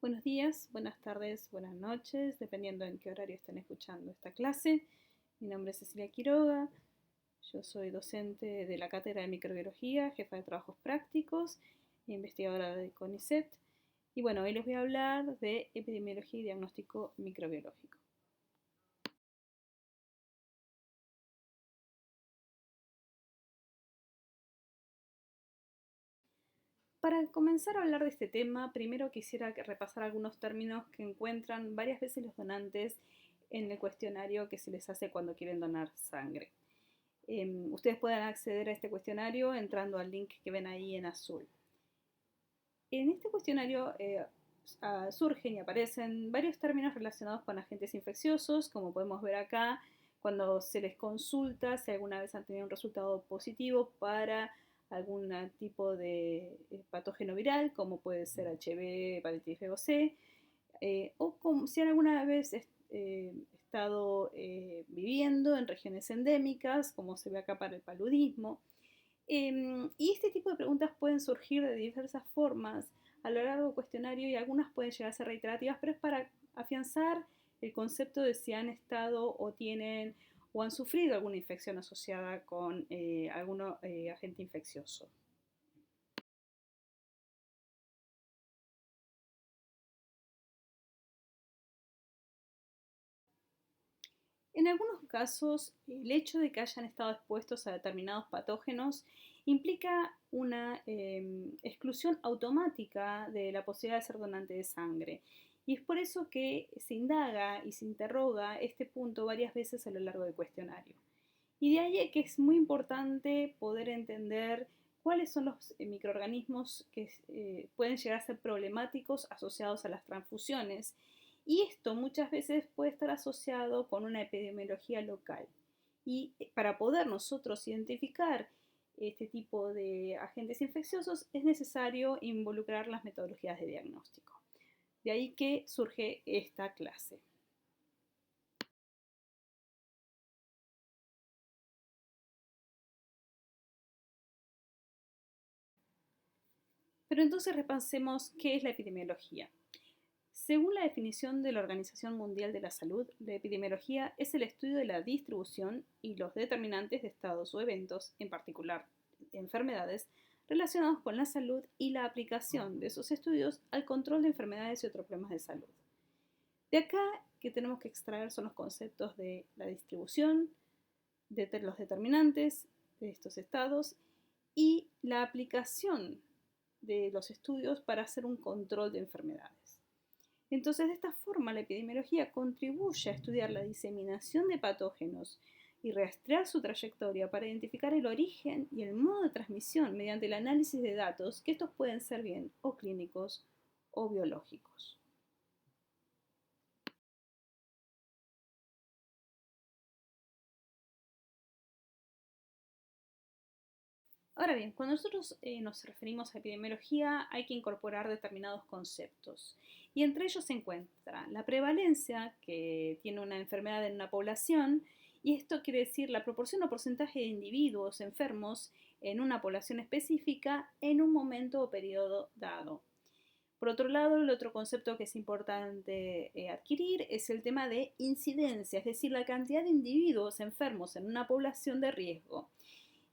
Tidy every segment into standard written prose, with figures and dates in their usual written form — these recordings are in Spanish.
Buenos días, buenas tardes, buenas noches, dependiendo en qué horario estén escuchando esta clase. Mi nombre es Cecilia Quiroga, yo soy docente de la Cátedra de Microbiología, jefa de trabajos prácticos e investigadora de CONICET. Y bueno, hoy les voy a hablar de epidemiología y diagnóstico microbiológico. Para comenzar a hablar de este tema, primero quisiera repasar algunos términos que encuentran varias veces los donantes en el cuestionario que se les hace cuando quieren donar sangre. Ustedes pueden acceder a este cuestionario entrando al link que ven ahí en azul. En este cuestionario surgen y aparecen varios términos relacionados con agentes infecciosos, como podemos ver acá, cuando se les consulta si alguna vez han tenido un resultado positivo para algún tipo de patógeno viral, como puede ser HIV, hepatitis B o C, o como si alguna vez estado viviendo en regiones endémicas, como se ve acá para el paludismo. Y este tipo de preguntas pueden surgir de diversas formas a lo largo del cuestionario y algunas pueden llegar a ser reiterativas, pero es para afianzar el concepto de si han estado o tienen o han sufrido alguna infección asociada con algún agente infeccioso. En algunos casos, el hecho de que hayan estado expuestos a determinados patógenos implica una exclusión automática de la posibilidad de ser donante de sangre. Y es por eso que se indaga y se interroga este punto varias veces a lo largo del cuestionario. Y de ahí que es muy importante poder entender cuáles son los microorganismos que pueden llegar a ser problemáticos asociados a las transfusiones. Y esto muchas veces puede estar asociado con una epidemiología local. Y para poder nosotros identificar este tipo de agentes infecciosos es necesario involucrar las metodologías de diagnóstico. De ahí que surge esta clase. Pero entonces repasemos qué es la epidemiología. Según la definición de la Organización Mundial de la Salud, la epidemiología es el estudio de la distribución y los determinantes de estados o eventos, en particular enfermedades, relacionados con la salud y la aplicación de esos estudios al control de enfermedades y otros problemas de salud. De acá que tenemos que extraer son los conceptos de la distribución, de los determinantes de estos estados y la aplicación de los estudios para hacer un control de enfermedades. Entonces, de esta forma, la epidemiología contribuye a estudiar la diseminación de patógenos y rastrear su trayectoria para identificar el origen y el modo de transmisión mediante el análisis de datos, que estos pueden ser bien o clínicos o biológicos. Ahora bien, cuando nosotros nos referimos a epidemiología hay que incorporar determinados conceptos y entre ellos se encuentra la prevalencia que tiene una enfermedad en una población y esto quiere decir la proporción o porcentaje de individuos enfermos en una población específica en un momento o periodo dado. Por otro lado, el otro concepto que es importante adquirir es el tema de incidencia, es decir, la cantidad de individuos enfermos en una población de riesgo.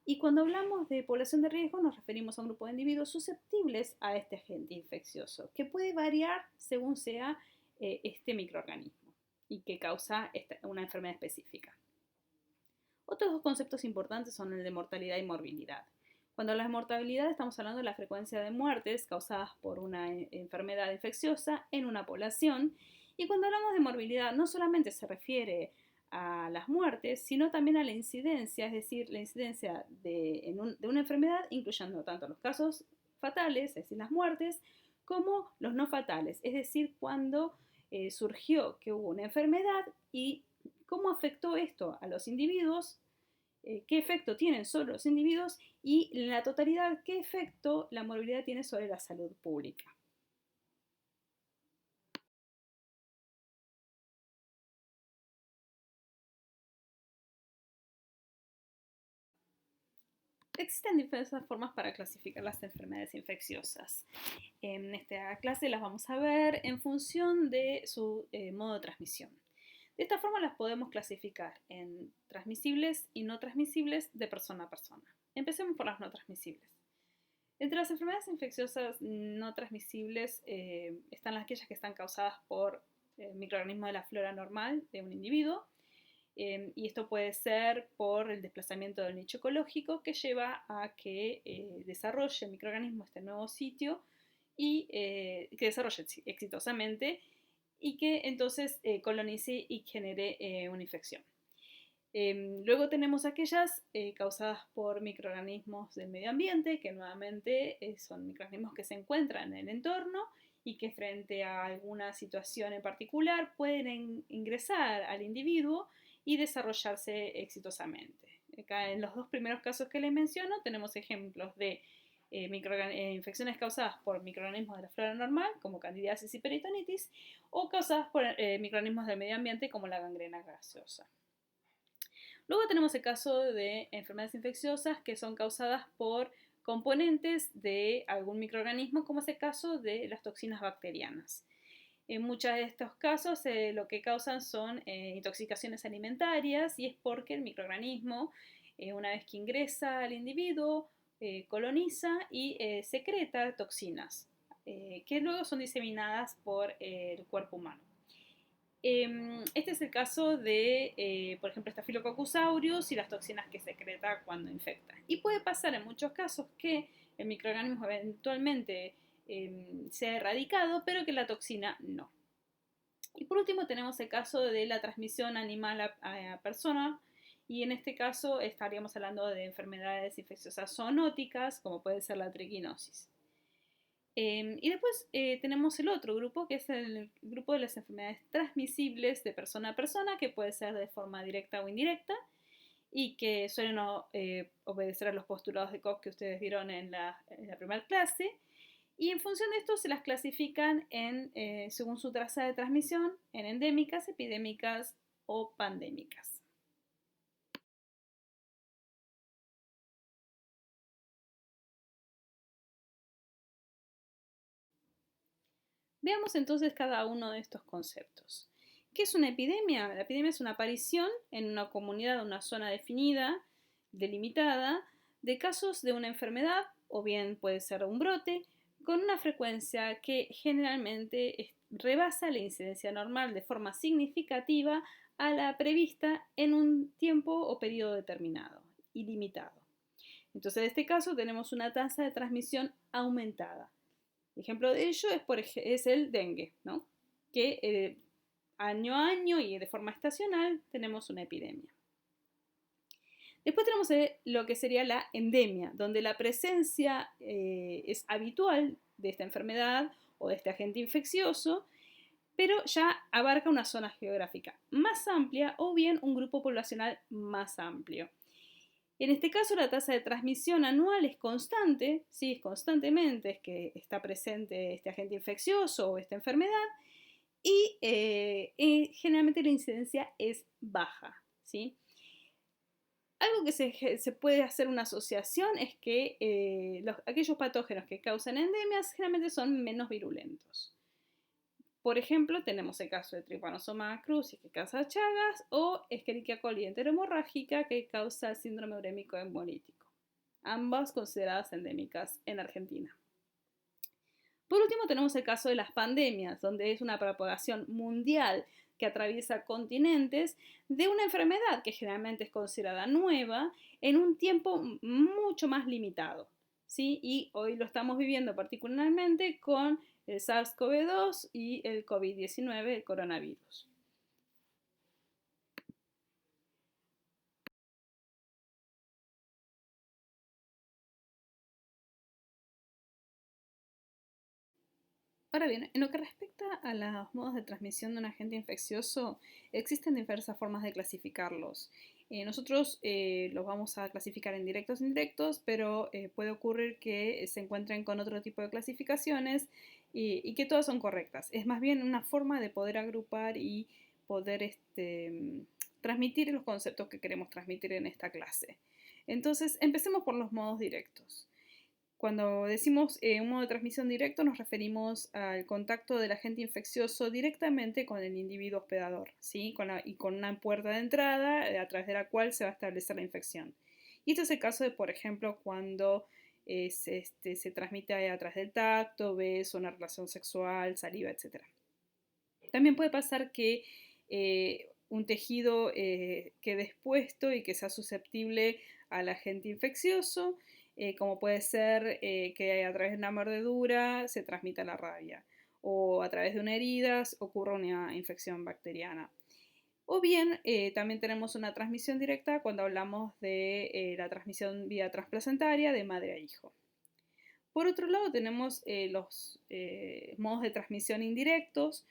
Y cuando hablamos de población de riesgo nos referimos a un grupo de individuos susceptibles a este agente infeccioso, que puede variar según sea este microorganismo y que causa una enfermedad específica. Otros dos conceptos importantes son el de mortalidad y morbilidad. Cuando hablamos de mortalidad estamos hablando de la frecuencia de muertes causadas por una enfermedad infecciosa en una población. Y cuando hablamos de morbilidad no solamente se refiere a las muertes, sino también a la incidencia, es decir, la incidencia de una enfermedad, incluyendo tanto los casos fatales, es decir, las muertes, como los no fatales, es decir, cuando surgió que hubo una enfermedad y cómo afectó esto a los individuos, qué efecto tienen sobre los individuos y en la totalidad qué efecto la morbilidad tiene sobre la salud pública. Existen diversas formas para clasificar las enfermedades infecciosas. En esta clase las vamos a ver en función de su modo de transmisión. De esta forma las podemos clasificar en transmisibles y no transmisibles de persona a persona. Empecemos por las no transmisibles. Entre las enfermedades infecciosas no transmisibles están aquellas que están causadas por microorganismos de la flora normal de un individuo, y esto puede ser por el desplazamiento del nicho ecológico que lleva a que desarrolle el microorganismo este nuevo sitio y que desarrolle exitosamente y que entonces colonice y genere una infección. Luego tenemos aquellas causadas por microorganismos del medio ambiente, que nuevamente son microorganismos que se encuentran en el entorno y que frente a alguna situación en particular pueden ingresar al individuo y desarrollarse exitosamente. Acá en los dos primeros casos que les menciono tenemos ejemplos de infecciones causadas por microorganismos de la flora normal, como candidiasis y peritonitis, o causadas por microorganismos del medio ambiente, como la gangrena gaseosa. Luego tenemos el caso de enfermedades infecciosas que son causadas por componentes de algún microorganismo, como es el caso de las toxinas bacterianas. En muchos de estos casos lo que causan son intoxicaciones alimentarias, y es porque el microorganismo, una vez que ingresa al individuo, coloniza y secreta toxinas, que luego son diseminadas por el cuerpo humano. Este es el caso de, por ejemplo, Staphylococcus aureus y las toxinas que secreta cuando infecta. Y puede pasar en muchos casos que el microorganismo eventualmente sea erradicado, pero que la toxina no. Y por último tenemos el caso de la transmisión animal a persona, y en este caso estaríamos hablando de enfermedades infecciosas zoonóticas, como puede ser la triquinosis. Y después tenemos el otro grupo, que es el grupo de las enfermedades transmisibles de persona a persona, que puede ser de forma directa o indirecta, y que suelen obedecer a los postulados de Koch que ustedes vieron en la primera clase. Y en función de esto se las clasifican según su tasa de transmisión, en endémicas, epidémicas o pandémicas. Veamos entonces cada uno de estos conceptos. ¿Qué es una epidemia? La epidemia es una aparición en una comunidad o una zona definida, delimitada, de casos de una enfermedad, o bien puede ser un brote, con una frecuencia que generalmente rebasa la incidencia normal de forma significativa a la prevista en un tiempo o periodo determinado y limitado. Entonces, en este caso tenemos una tasa de transmisión aumentada. Ejemplo de ello es el dengue, ¿no? Que año a año y de forma estacional tenemos una epidemia. Después tenemos lo que sería la endemia, donde la presencia es habitual de esta enfermedad o de este agente infeccioso, pero ya abarca una zona geográfica más amplia o bien un grupo poblacional más amplio. En este caso, la tasa de transmisión anual es constante, ¿sí? Es constantemente, es que está presente este agente infeccioso o esta enfermedad, y generalmente la incidencia es baja, ¿sí? Algo que se puede hacer una asociación es que aquellos patógenos que causan endemias generalmente son menos virulentos. Por ejemplo, tenemos el caso de Trypanosoma cruzi, que causa Chagas, o Escherichia coli enterohemorrágica, que causa síndrome urémico hemolítico, ambas consideradas endémicas en Argentina. Por último, tenemos el caso de las pandemias, donde es una propagación mundial que atraviesa continentes de una enfermedad que generalmente es considerada nueva en un tiempo mucho más limitado, ¿sí? Y hoy lo estamos viviendo particularmente con el SARS-CoV-2 y el COVID-19, el coronavirus. Ahora bien, en lo que respecta a los modos de transmisión de un agente infeccioso, existen diversas formas de clasificarlos. Nosotros los vamos a clasificar en directos e indirectos, pero puede ocurrir que se encuentren con otro tipo de clasificaciones y que todas son correctas. Es más bien una forma de poder agrupar y poder transmitir los conceptos que queremos transmitir en esta clase. Entonces, empecemos por los modos directos. Cuando decimos un modo de transmisión directo nos referimos al contacto del agente infeccioso directamente con el individuo hospedador, ¿sí? Y con una puerta de entrada a través de la cual se va a establecer la infección. Y esto es el caso de, por ejemplo, cuando se transmite a través del tacto, beso, una relación sexual, saliva, etc. También puede pasar que un tejido quede expuesto y que sea susceptible al agente infeccioso, como puede ser que a través de una mordedura se transmita la rabia o a través de una herida ocurra una infección bacteriana. O bien, también tenemos una transmisión directa cuando hablamos de la transmisión vía transplacentaria de madre a hijo. Por otro lado, tenemos los modos de transmisión indirectos,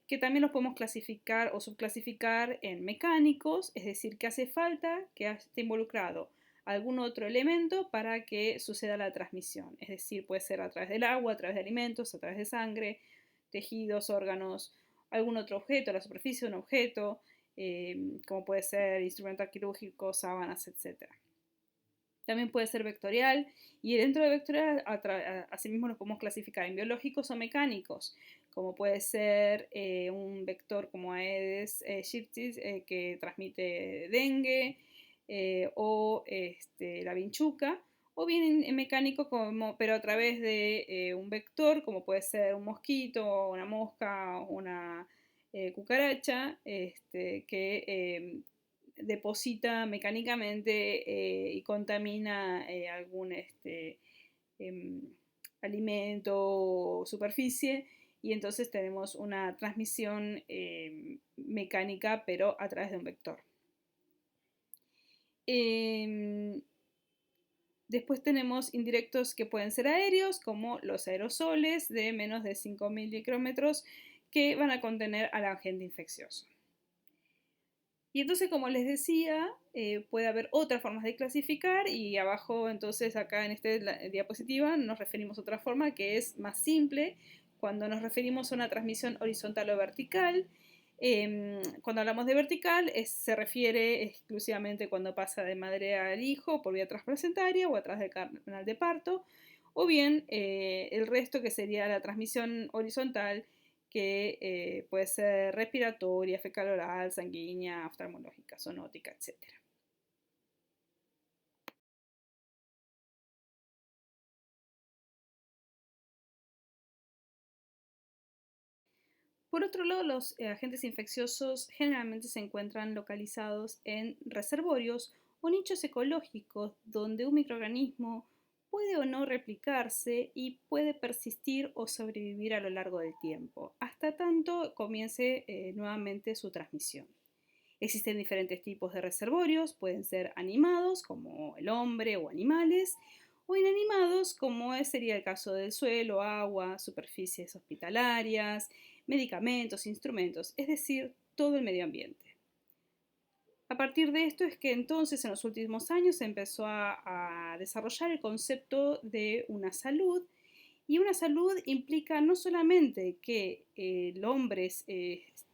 que también los podemos clasificar o subclasificar en mecánicos, es decir, que hace falta que esté involucrado algún otro elemento para que suceda la transmisión. Es decir, puede ser a través del agua, a través de alimentos, a través de sangre, tejidos, órganos, algún otro objeto, la superficie de un objeto, como puede ser instrumento quirúrgico, sábanas, etc. También puede ser vectorial y dentro de vectorial asimismo los podemos clasificar en biológicos o mecánicos, como puede ser un vector como Aedes aegypti que transmite dengue o la vinchuca, o bien en mecánico pero a través de un vector como puede ser un mosquito, una mosca, una cucaracha que deposita mecánicamente y contamina algún em, alimento o superficie, y entonces tenemos una transmisión mecánica pero a través de un vector. Después tenemos indirectos que pueden ser aéreos, como los aerosoles de menos de 5.000 micrómetros que van a contener al agente infeccioso. Y entonces, como les decía, puede haber otras formas de clasificar, y abajo, entonces, acá en esta diapositiva nos referimos a otra forma que es más simple, cuando nos referimos a una transmisión horizontal o vertical. Cuando hablamos de vertical, se refiere exclusivamente cuando pasa de madre al hijo por vía transplacentaria o a través del canal de parto, o bien el resto que sería la transmisión horizontal, que puede ser respiratoria, fecal oral, sanguínea, oftalmológica, zoonótica, etc. Por otro lado, los agentes infecciosos generalmente se encuentran localizados en reservorios o nichos ecológicos donde un microorganismo puede o no replicarse y puede persistir o sobrevivir a lo largo del tiempo, hasta tanto comience nuevamente su transmisión. Existen diferentes tipos de reservorios, pueden ser animados, como el hombre o animales, o inanimados, como sería el caso del suelo, agua, superficies hospitalarias, medicamentos, instrumentos, es decir, todo el medio ambiente. A partir de esto es que entonces en los últimos años se empezó a desarrollar el concepto de una salud, y una salud implica no solamente que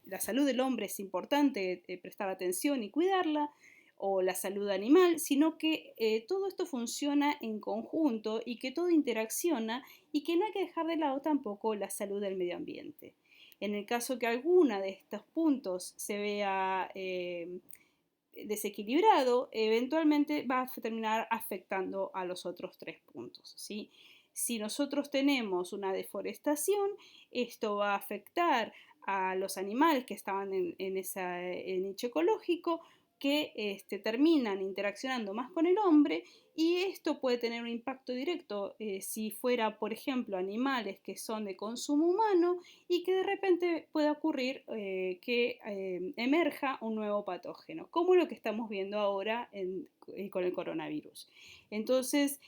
la salud del hombre es importante prestar atención y cuidarla, o la salud animal, sino que todo esto funciona en conjunto y que todo interacciona, y que no hay que dejar de lado tampoco la salud del medio ambiente. En el caso que alguna de estos puntos se vea desequilibrado, eventualmente va a terminar afectando a los otros tres puntos, ¿sí? Si nosotros tenemos una deforestación, esto va a afectar a los animales que estaban en ese nicho ecológico, que terminan interaccionando más con el hombre, y esto puede tener un impacto directo si fuera, por ejemplo, animales que son de consumo humano, y que de repente pueda ocurrir que emerja un nuevo patógeno, como lo que estamos viendo ahora con el coronavirus. Entonces,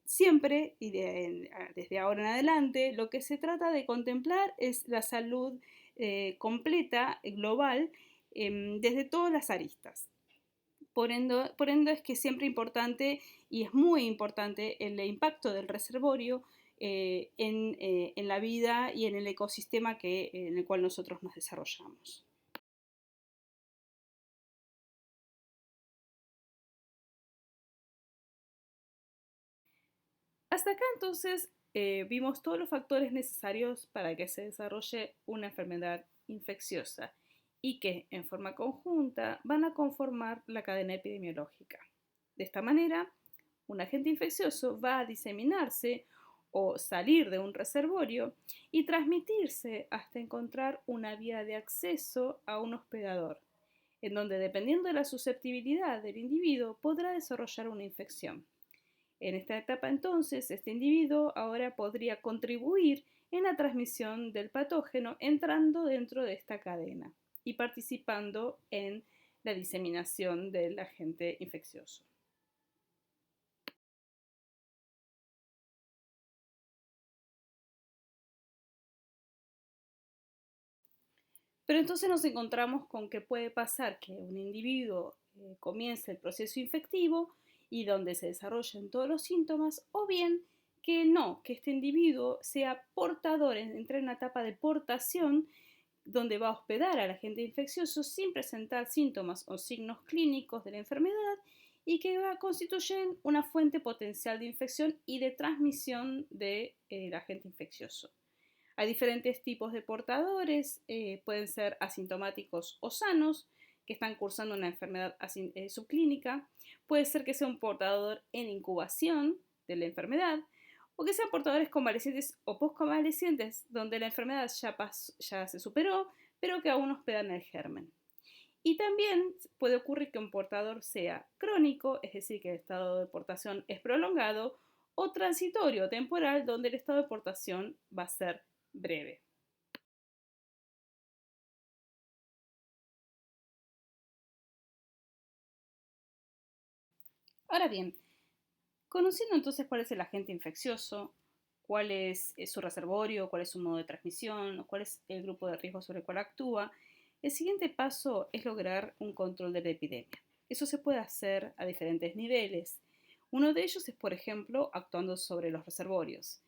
siempre y desde ahora en adelante, lo que se trata de contemplar es la salud completa, global, desde todas las aristas. Por ende es que es siempre importante, y es muy importante, el impacto del reservorio en la vida y en el ecosistema en el cual nosotros nos desarrollamos. Hasta acá entonces vimos todos los factores necesarios para que se desarrolle una enfermedad infecciosa y que en forma conjunta van a conformar la cadena epidemiológica. De esta manera, un agente infeccioso va a diseminarse o salir de un reservorio y transmitirse hasta encontrar una vía de acceso a un hospedador, en donde dependiendo de la susceptibilidad del individuo podrá desarrollar una infección. En esta etapa entonces, este individuo ahora podría contribuir en la transmisión del patógeno entrando dentro de esta cadena y participando en la diseminación del agente infeccioso. Pero entonces nos encontramos con que puede pasar que un individuo comience el proceso infectivo y donde se desarrollen todos los síntomas, o bien que no, que este individuo sea portador, entre en una etapa de portación donde va a hospedar al agente infeccioso sin presentar síntomas o signos clínicos de la enfermedad y que constituyen una fuente potencial de infección y de transmisión del agente infeccioso. Hay diferentes tipos de portadores, pueden ser asintomáticos o sanos, que están cursando una enfermedad subclínica. Puede ser que sea un portador en incubación de la enfermedad, o que sean portadores convalecientes o postconvalecientes, donde la enfermedad ya se superó, pero que aún hospedan el germen. Y también puede ocurrir que un portador sea crónico, es decir, que el estado de portación es prolongado, o transitorio, temporal, donde el estado de portación va a ser breve. Ahora bien, conociendo entonces cuál es el agente infeccioso, cuál es su reservorio, cuál es su modo de transmisión, cuál es el grupo de riesgo sobre el cual actúa, el siguiente paso es lograr un control de la epidemia. Eso se puede hacer a diferentes niveles. Uno de ellos es, por ejemplo, actuando sobre los reservorios.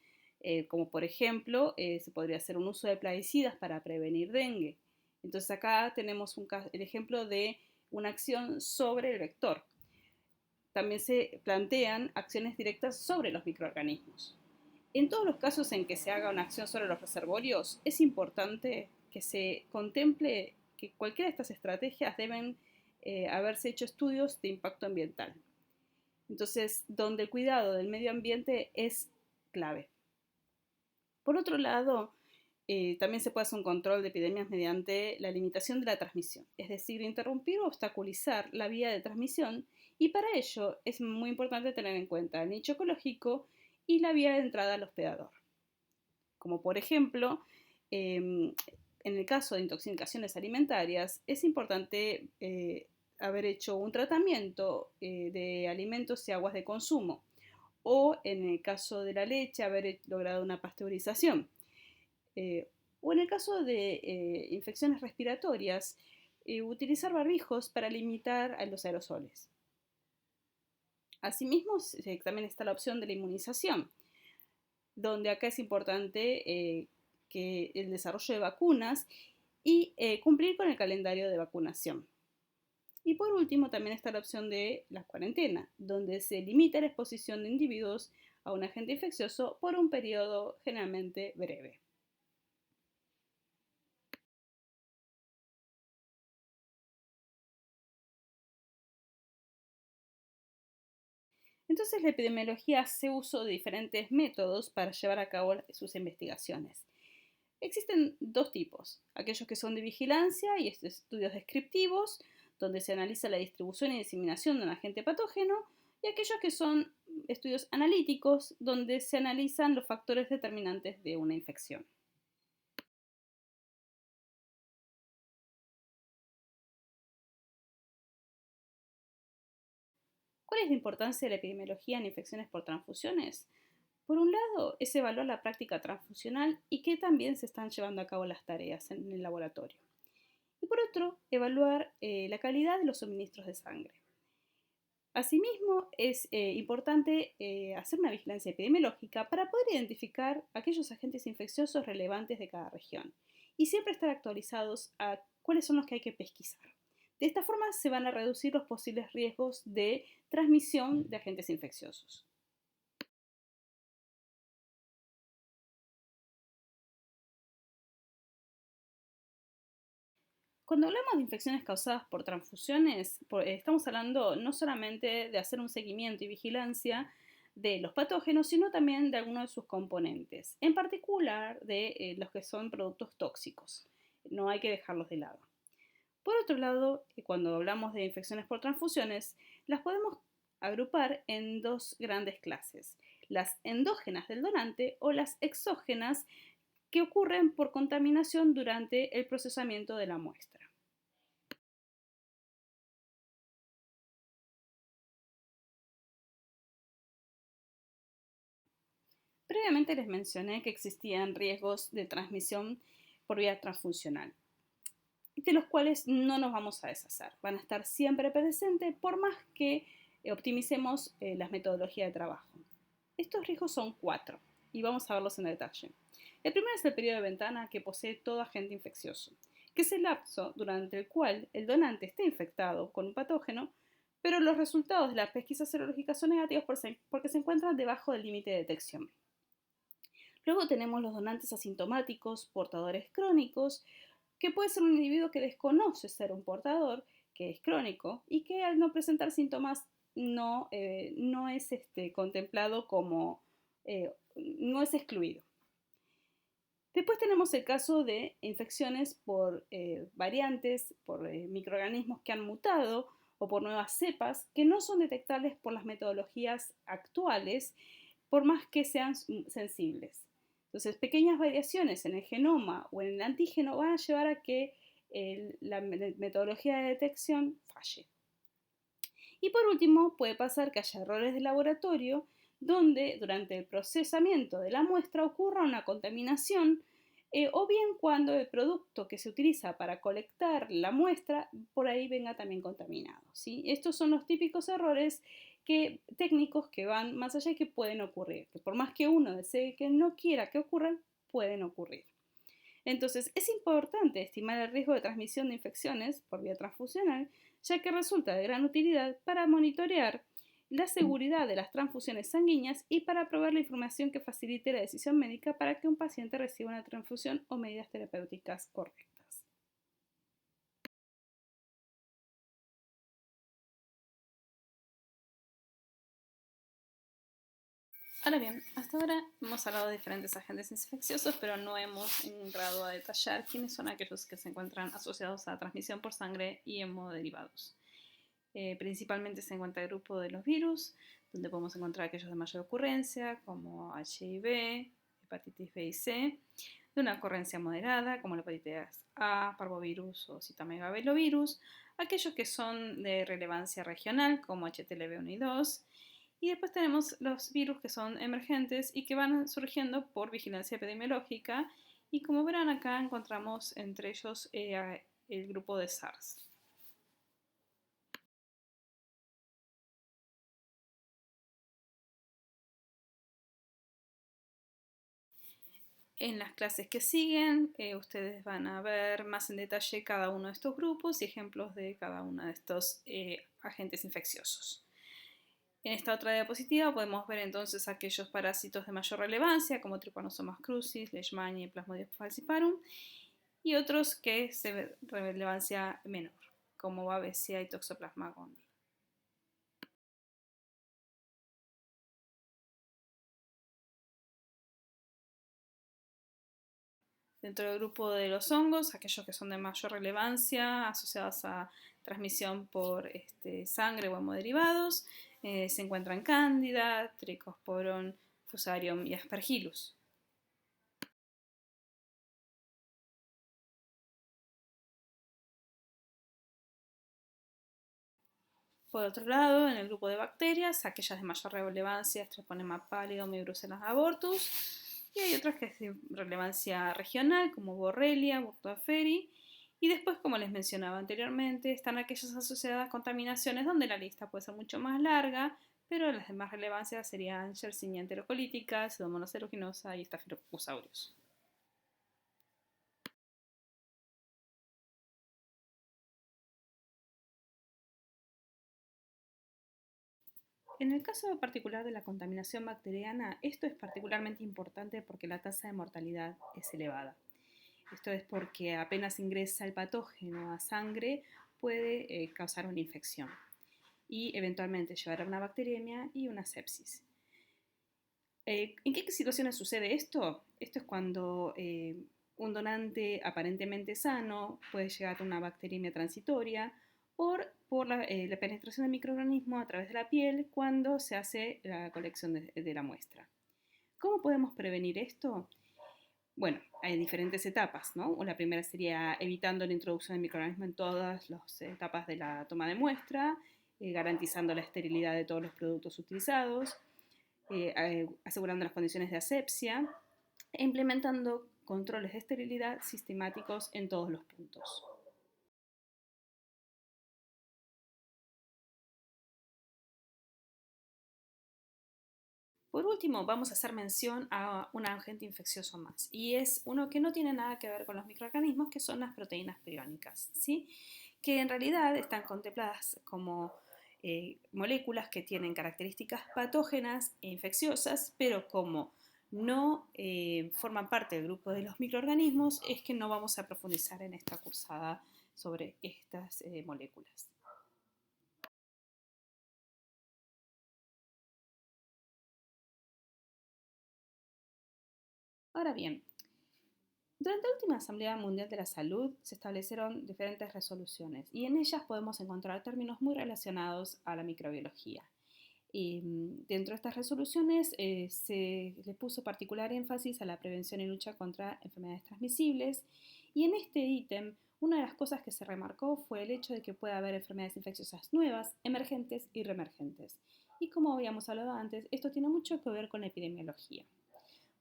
Como por ejemplo, se podría hacer un uso de plaguicidas para prevenir dengue. Entonces acá tenemos el ejemplo de una acción sobre el vector. También se plantean acciones directas sobre los microorganismos. En todos los casos en que se haga una acción sobre los reservorios, es importante que se contemple que cualquiera de estas estrategias deben haberse hecho estudios de impacto ambiental. Entonces, donde el cuidado del medio ambiente es clave. Por otro lado, también se puede hacer un control de epidemias mediante la limitación de la transmisión, es decir, interrumpir o obstaculizar la vía de transmisión, y para ello es muy importante tener en cuenta el nicho ecológico y la vía de entrada al hospedador. Como por ejemplo, en el caso de intoxicaciones alimentarias, es importante haber hecho un tratamiento de alimentos y aguas de consumo, o en el caso de la leche, haber logrado una pasteurización. O en el caso de infecciones respiratorias, utilizar barbijos para limitar a los aerosoles. Asimismo, también está la opción de la inmunización, donde acá es importante que el desarrollo de vacunas y cumplir con el calendario de vacunación. Y por último, también está la opción de la cuarentena, donde se limita la exposición de individuos a un agente infeccioso por un periodo generalmente breve. Entonces la epidemiología hace uso de diferentes métodos para llevar a cabo sus investigaciones. Existen dos tipos, aquellos que son de vigilancia y estudios descriptivos, donde se analiza la distribución y diseminación de un agente patógeno, y aquellos que son estudios analíticos, donde se analizan los factores determinantes de una infección. ¿Cuál es la importancia de la epidemiología en infecciones por transfusiones? Por un lado, es evaluar la práctica transfusional y que también se están llevando a cabo las tareas en el laboratorio. Y por otro, evaluar la calidad de los suministros de sangre. Asimismo, es importante hacer una vigilancia epidemiológica para poder identificar aquellos agentes infecciosos relevantes de cada región y siempre estar actualizados a cuáles son los que hay que pesquisar. De esta forma se van a reducir los posibles riesgos de transmisión de agentes infecciosos. Cuando hablamos de infecciones causadas por transfusiones, estamos hablando no solamente de hacer un seguimiento y vigilancia de los patógenos, sino también de algunos de sus componentes, en particular de los que son productos tóxicos. No hay que dejarlos de lado. Por otro lado, cuando hablamos de infecciones por transfusiones, las podemos agrupar en dos grandes clases: las endógenas del donante o las exógenas, que ocurren por contaminación durante el procesamiento de la muestra. Previamente les mencioné que existían riesgos de transmisión por vía transfuncional, de los cuales no nos vamos a deshacer. Van a estar siempre presentes por más que optimicemos las metodologías de trabajo. Estos riesgos son cuatro y vamos a verlos en detalle. El primero es el periodo de ventana que posee todo agente infeccioso, que es el lapso durante el cual el donante está infectado con un patógeno, pero los resultados de la pesquisa serológica son negativos porque se encuentran debajo del límite de detección. Luego tenemos los donantes asintomáticos, portadores crónicos, que puede ser un individuo que desconoce ser un portador, que es crónico, y que al no presentar síntomas no es contemplado como, no es excluido. Después tenemos el caso de infecciones por variantes, por microorganismos que han mutado o por nuevas cepas que no son detectables por las metodologías actuales, por más que sean sensibles. Entonces, pequeñas variaciones en el genoma o en el antígeno van a llevar a que la metodología de detección falle. Y por último, puede pasar que haya errores de laboratorio donde durante el procesamiento de la muestra ocurra una contaminación, o bien cuando el producto que se utiliza para colectar la muestra por ahí venga también contaminado, ¿sí? Estos son los típicos errores técnicos que van más allá y que pueden ocurrir, que por más que uno desee que no quiera que ocurran, pueden ocurrir. Entonces, es importante estimar el riesgo de transmisión de infecciones por vía transfusional, ya que resulta de gran utilidad para monitorear la seguridad de las transfusiones sanguíneas y para proveer la información que facilite la decisión médica para que un paciente reciba una transfusión o medidas terapéuticas correctas. Ahora bien, hasta ahora hemos hablado de diferentes agentes infecciosos, pero no hemos entrado a detallar quiénes son aquellos que se encuentran asociados a la transmisión por sangre y hemoderivados. Principalmente se encuentra el grupo de los virus, donde podemos encontrar aquellos de mayor ocurrencia, como HIV, hepatitis B y C, de una ocurrencia moderada, como la hepatitis A, parvovirus o citomegalovirus, aquellos que son de relevancia regional, como HTLV1 y 2, y después tenemos los virus que son emergentes y que van surgiendo por vigilancia epidemiológica, y como verán acá encontramos entre ellos el grupo de SARS. En las clases que siguen, ustedes van a ver más en detalle cada uno de estos grupos y ejemplos de cada uno de estos agentes infecciosos. En esta otra diapositiva podemos ver entonces aquellos parásitos de mayor relevancia, como Trypanosomas crucis, Leishmania y Plasmodium falciparum, y otros que se de relevancia menor, como Babesia y Toxoplasma gondii. Dentro del grupo de los hongos, aquellos que son de mayor relevancia, asociados a transmisión por sangre o hemoderivados, se encuentran Candida, Trichosporon, Fusarium y Aspergillus. Por otro lado, en el grupo de bacterias, aquellas de mayor relevancia, Treponema pallidum y Brucellosis abortus, y hay otras que es de relevancia regional, como Borrelia, Burtoferi, y después, como les mencionaba anteriormente, están aquellas asociadas a contaminaciones donde la lista puede ser mucho más larga, pero las de más relevancia serían Yersinia enterocolítica, Pseudomonas aeruginosa y Staphylococcus aureus. En el caso particular de la contaminación bacteriana, esto es particularmente importante porque la tasa de mortalidad es elevada. Esto es porque apenas ingresa el patógeno a sangre puede causar una infección y eventualmente llevar a una bacteriemia y una sepsis. ¿En qué situaciones sucede esto? Esto es cuando un donante aparentemente sano puede llegar a una bacteriemia transitoria por la penetración del microorganismo a través de la piel cuando se hace la colección de la muestra. ¿Cómo podemos prevenir esto? Bueno, hay diferentes etapas, ¿no? La primera sería evitando la introducción del microorganismo en todas las etapas de la toma de muestra, garantizando la esterilidad de todos los productos utilizados, asegurando las condiciones de asepsia e implementando controles de esterilidad sistemáticos en todos los puntos. Por último, vamos a hacer mención a un agente infeccioso más, y es uno que no tiene nada que ver con los microorganismos, que son las proteínas priónicas, ¿sí? Que en realidad están contempladas como moléculas que tienen características patógenas e infecciosas, pero como no forman parte del grupo de los microorganismos, es que no vamos a profundizar en esta cursada sobre estas moléculas. Ahora bien, durante la última Asamblea Mundial de la Salud se establecieron diferentes resoluciones y en ellas podemos encontrar términos muy relacionados a la microbiología. Y dentro de estas resoluciones se le puso particular énfasis a la prevención y lucha contra enfermedades transmisibles, y en este ítem una de las cosas que se remarcó fue el hecho de que puede haber enfermedades infecciosas nuevas, emergentes y reemergentes. Y como habíamos hablado antes, esto tiene mucho que ver con la epidemiología.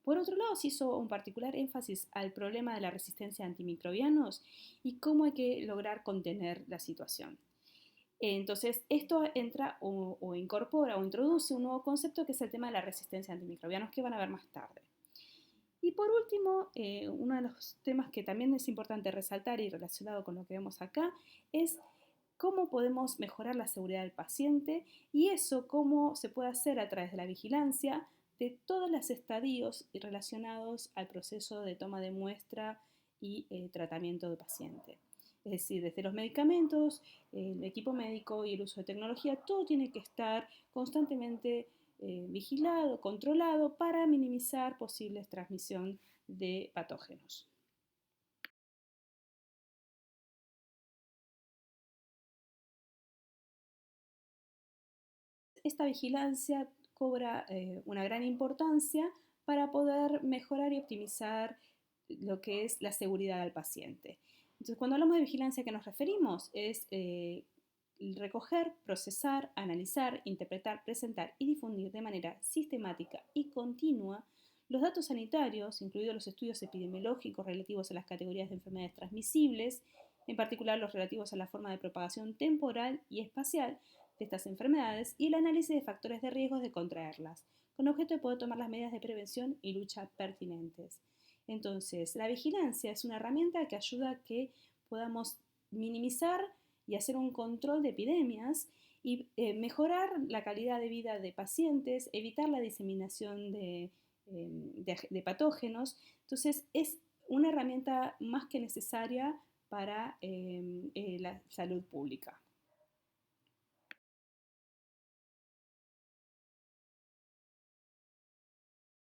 Por otro lado, se hizo un particular énfasis al problema de la resistencia a antimicrobianos y cómo hay que lograr contener la situación. Entonces, esto entra o incorpora o introduce un nuevo concepto que es el tema de la resistencia a antimicrobianos, que van a ver más tarde. Y por último, uno de los temas que también es importante resaltar y relacionado con lo que vemos acá es cómo podemos mejorar la seguridad del paciente, y eso cómo se puede hacer a través de la vigilancia de todos los estadios relacionados al proceso de toma de muestra y tratamiento del paciente. Es decir, desde los medicamentos, el equipo médico y el uso de tecnología, todo tiene que estar constantemente vigilado, controlado para minimizar posibles transmisión de patógenos. Esta vigilancia cobra una gran importancia para poder mejorar y optimizar lo que es la seguridad del paciente. Entonces, cuando hablamos de vigilancia, ¿a qué nos referimos? Es recoger, procesar, analizar, interpretar, presentar y difundir de manera sistemática y continua los datos sanitarios, incluidos los estudios epidemiológicos relativos a las categorías de enfermedades transmisibles, en particular los relativos a la forma de propagación temporal y espacial de estas enfermedades, y el análisis de factores de riesgo de contraerlas, con objeto de poder tomar las medidas de prevención y lucha pertinentes. Entonces, la vigilancia es una herramienta que ayuda a que podamos minimizar y hacer un control de epidemias y mejorar la calidad de vida de pacientes, evitar la diseminación de patógenos. Entonces, es una herramienta más que necesaria para la salud pública.